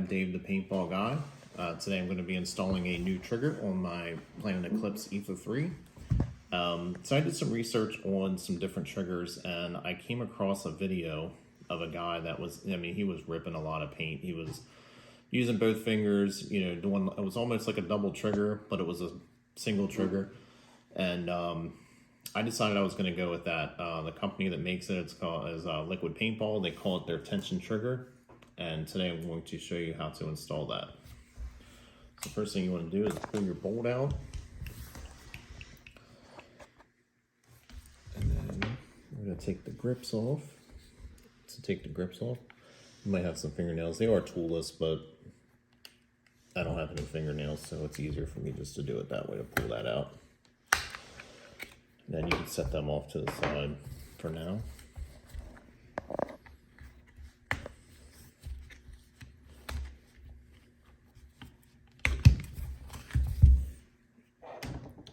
Dave the Paintball Guy. Today I'm going to be installing a new trigger on my Eclipse Etha 3. So I did some research on some different triggers, and I came across a video of a guy that was, he was ripping a lot of paint. He was using both fingers, doing, it was almost like a double trigger, but it was a single trigger. And I decided I was going to go with that. The company that makes it, is Liquid Paintball. They call it their tension trigger. And today I'm going to show you how to install that. So first thing you want to do is pull your bolt out. And then we're going to take the grips off. To take the grips off, you might have some fingernails. They are toolless, but I don't have any fingernails, so it's easier for me just to do it that way, to pull that out. And then you can set them off to the side for now.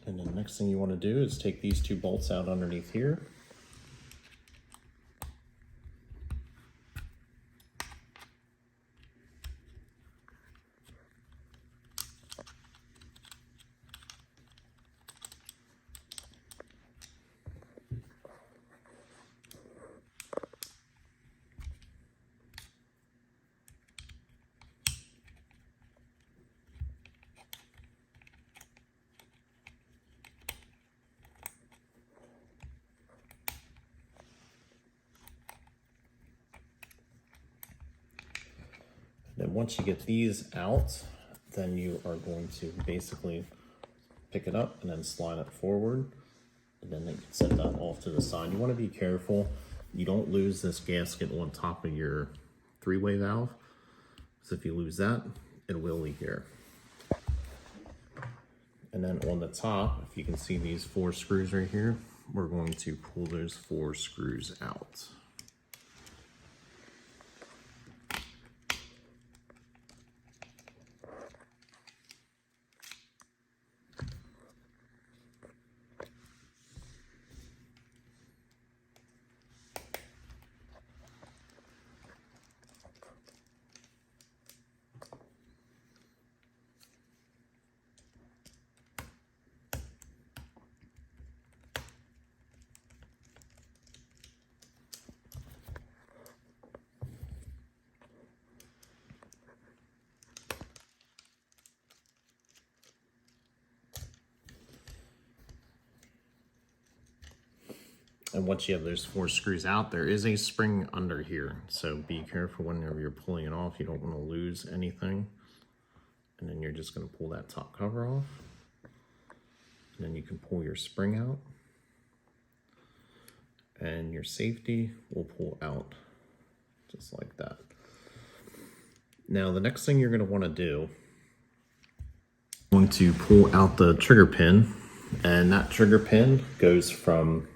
And then the next thing you want to do is take these two bolts out underneath here. Then once you get these out, then you are going to basically pick it up and then slide it forward. And then you can set that off to the side. You want to be careful you don't lose this gasket on top of your three-way valve. So if you lose that, it will leak air. And then on the top, if you can see these 4 screws right here, we're going to pull those 4 screws out. And once you have those 4 screws out, there is a spring under here. So be careful whenever you're pulling it off. You don't want to lose anything. And then you're just going to pull that top cover off. And then you can pull your spring out. And your safety will pull out just like that. Now the next thing you're going to want to do, I'm going to pull out the trigger pin. And that trigger pin goes from,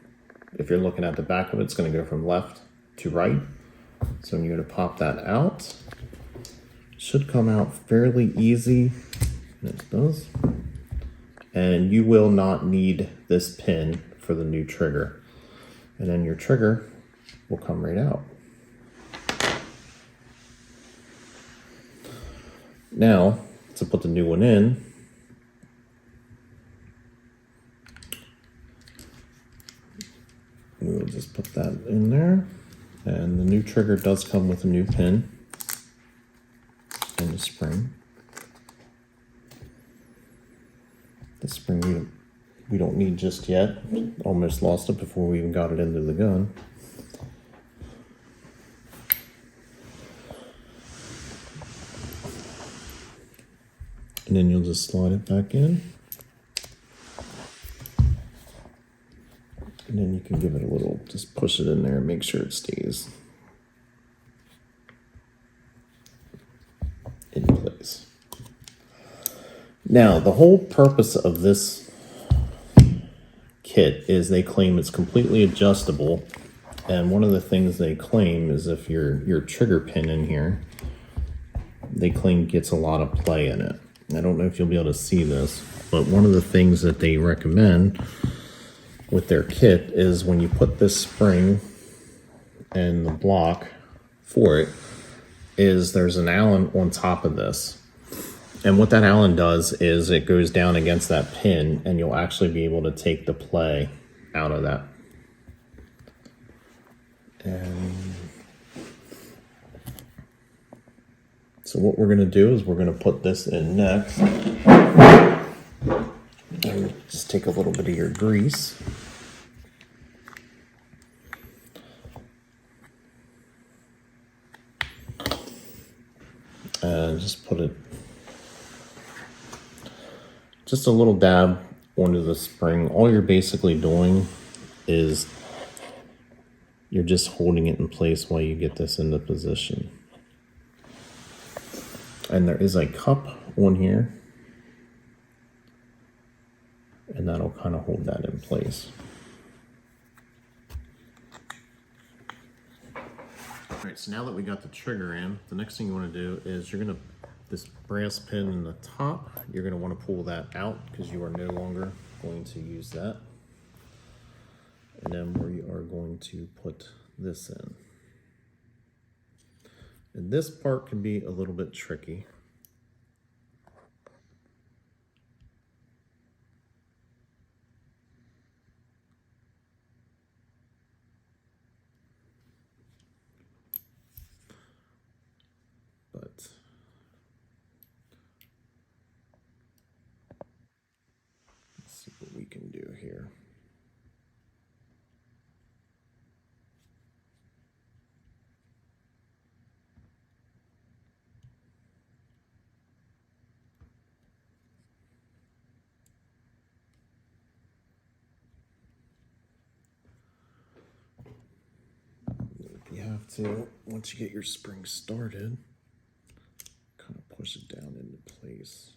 if you're looking at the back of it, it's going to go from left to right. So when you're going to pop that out, it should come out fairly easy. It does. And you will not need this pin for the new trigger. And then your trigger will come right out. Now, to put the new one in, we'll just put that in there. And the new trigger does come with a new pin and a spring. The spring we don't need just yet. Almost lost it before we even got it into the gun. And then you'll just slide it back in. And then you can give it a little, just push it in there and make sure it stays in place. Now, the whole purpose of this kit is they claim it's completely adjustable. And one of the things they claim is if your trigger pin in here, they claim gets a lot of play in it. I don't know if you'll be able to see this, but one of the things that they recommend with their kit is when you put this spring and the block for it, is there's an Allen on top of this. And what that Allen does is it goes down against that pin, and you'll actually be able to take the play out of that. And so what we're going to do is we're going to put this in next. And just take a little bit of your grease. And just put it just a little dab onto the spring. All you're basically doing is you're just holding it in place while you get this into position. And there is a cup on here, and that'll kind of hold that in place. All right, so now that we got the trigger in, the next thing you want to do is you're going to, this brass pin in the top, you're going to want to pull that out because you are no longer going to use that. And then we are going to put this in. And this part can be a little bit tricky. But let's see what we can do here. You have to, once you get your spring started, kind of push it down into place.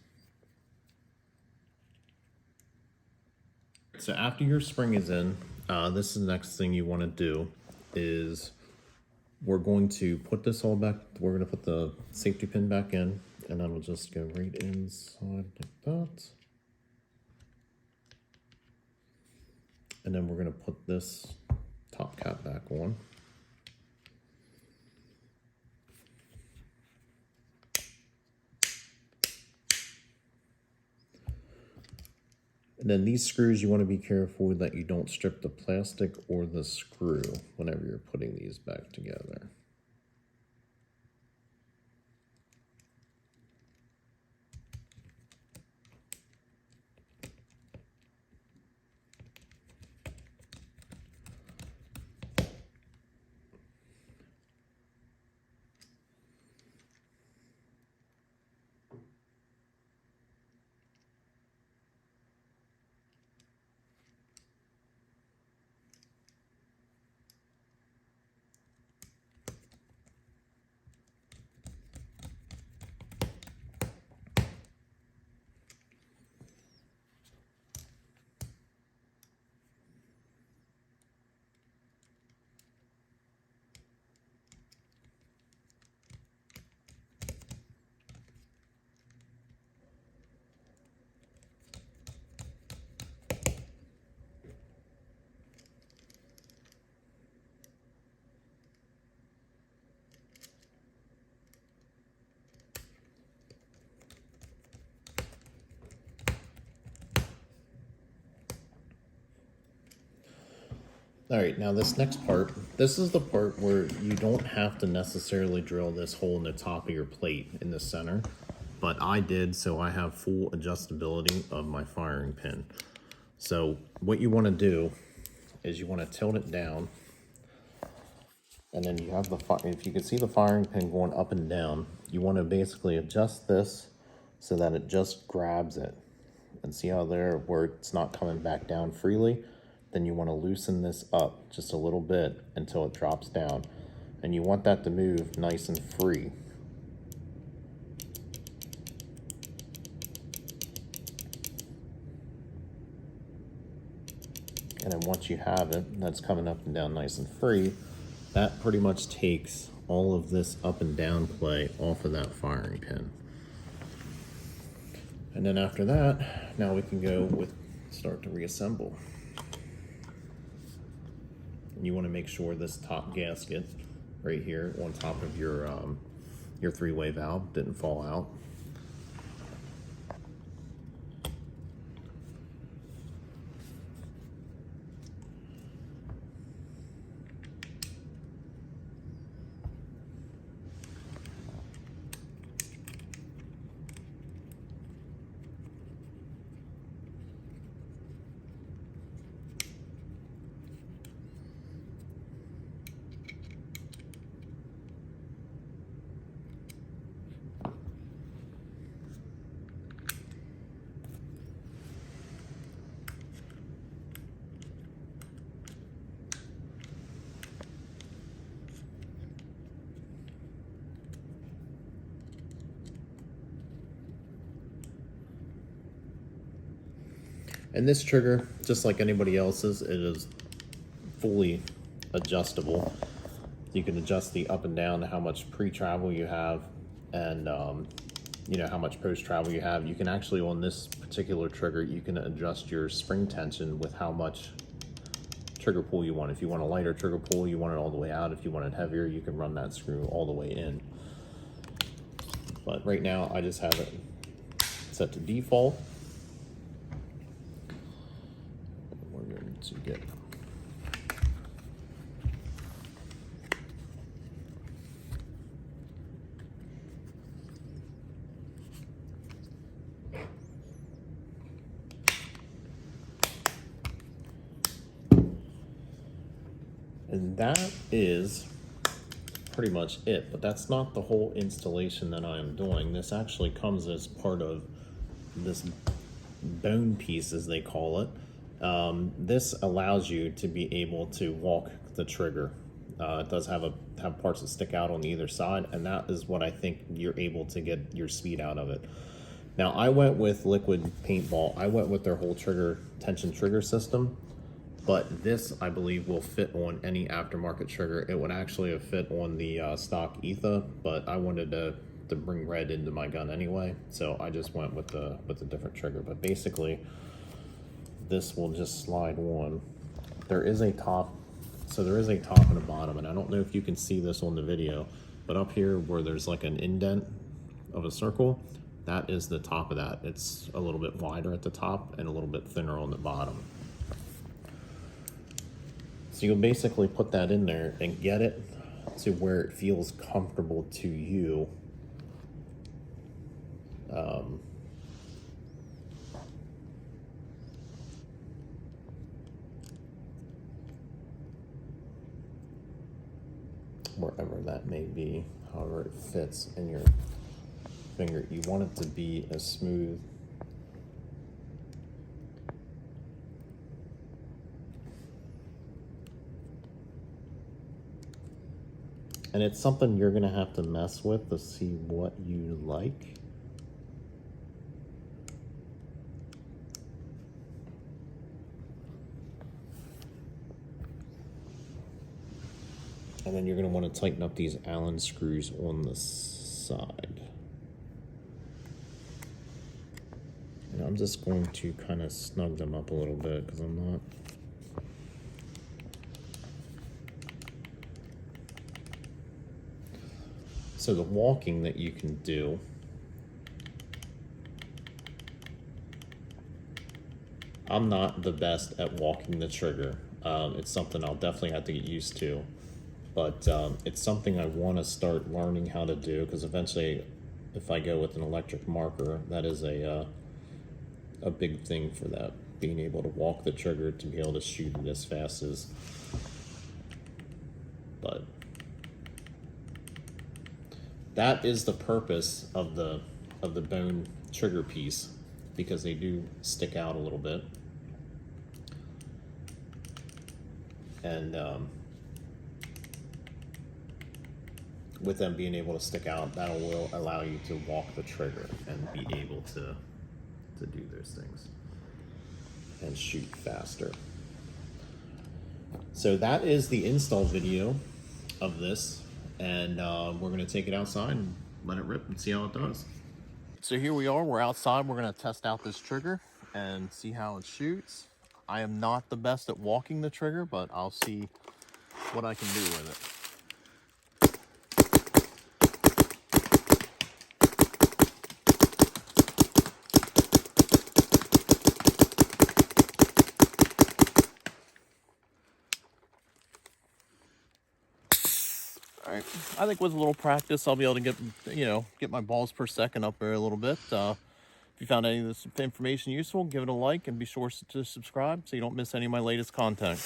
So after your spring is in, this is the next thing you want to do is we're going to put this all back, we're going to put the safety pin back in, and then we'll just go right inside like that. And then we're going to put this top cap back on. And then these screws, you want to be careful that you don't strip the plastic or the screw whenever you're putting these back together. All right, now this next part, this is the part where you don't have to necessarily drill this hole in the top of your plate in the center, but I did, so I have full adjustability of my firing pin. So what you want to do is you want to tilt it down, and then you have the, if you can see the firing pin going up and down, you want to basically adjust this so that it just grabs it. And see how there, where it's not coming back down freely? Then you want to loosen this up just a little bit until it drops down. And you want that to move nice and free. And then once you have it, that's coming up and down nice and free, that pretty much takes all of this up and down play off of that firing pin. And then after that, now we can go with, start to reassemble. You want to make sure this top gasket right here on top of your your three-way valve didn't fall out. And this trigger, just like anybody else's, it is fully adjustable. You can adjust the up and down to how much pre-travel you have, and you know, how much post-travel you have. You can actually, on this particular trigger, you can adjust your spring tension with how much trigger pull you want. If you want a lighter trigger pull, you want it all the way out. If you want it heavier, you can run that screw all the way in. But right now, I just have it set to default. We're going to get and that is pretty much it, but that's not the whole installation that I am doing. This actually comes as part of this bone piece, as they call it. This allows you to be able to walk the trigger. It does have parts that stick out on either side, and that is what I think you're able to get your speed out of it. Now, I went with Liquid Paintball. I went with their whole tension trigger system. But this, I believe, will fit on any aftermarket trigger. It would actually have fit on the stock Etha, but I wanted to bring red into my gun anyway, so I just went with the different trigger. But basically, this will just slide on. There is a top, so there is a top and a bottom, and I don't know if you can see this on the video, but up here where there's like an indent of a circle, that is the top of that. It's a little bit wider at the top and a little bit thinner on the bottom. So you'll basically put that in there and get it to where it feels comfortable to you. Wherever that may be, however it fits in your finger. You want it to be as smooth and it's something you're gonna have to mess with to see what you like. And then you're gonna wanna tighten up these Allen screws on the side. And I'm just going to kind of snug them up a little bit because I'm not. So the walking that you can do, I'm not the best at walking the trigger. It's something I'll definitely have to get used to, but it's something I want to start learning how to do, because eventually if I go with an electric marker, that is a big thing for that, being able to walk the trigger, to be able to shoot it as fast as, but that is the purpose of the bone trigger piece, because they do stick out a little bit. And with them being able to stick out, that will allow you to walk the trigger and be able to do those things and shoot faster. So that is the install video of this, and we're going to take it outside and let it rip and see how it does. So here we are, we're outside. We're going to test out this trigger and see how it shoots. I am not the best at walking the trigger, but I'll see what I can do with it. right. I think with a little practice, I'll be able to get, get my balls per second up there a little bit. If you found any of this information useful, give it a like and be sure to subscribe so you don't miss any of my latest content.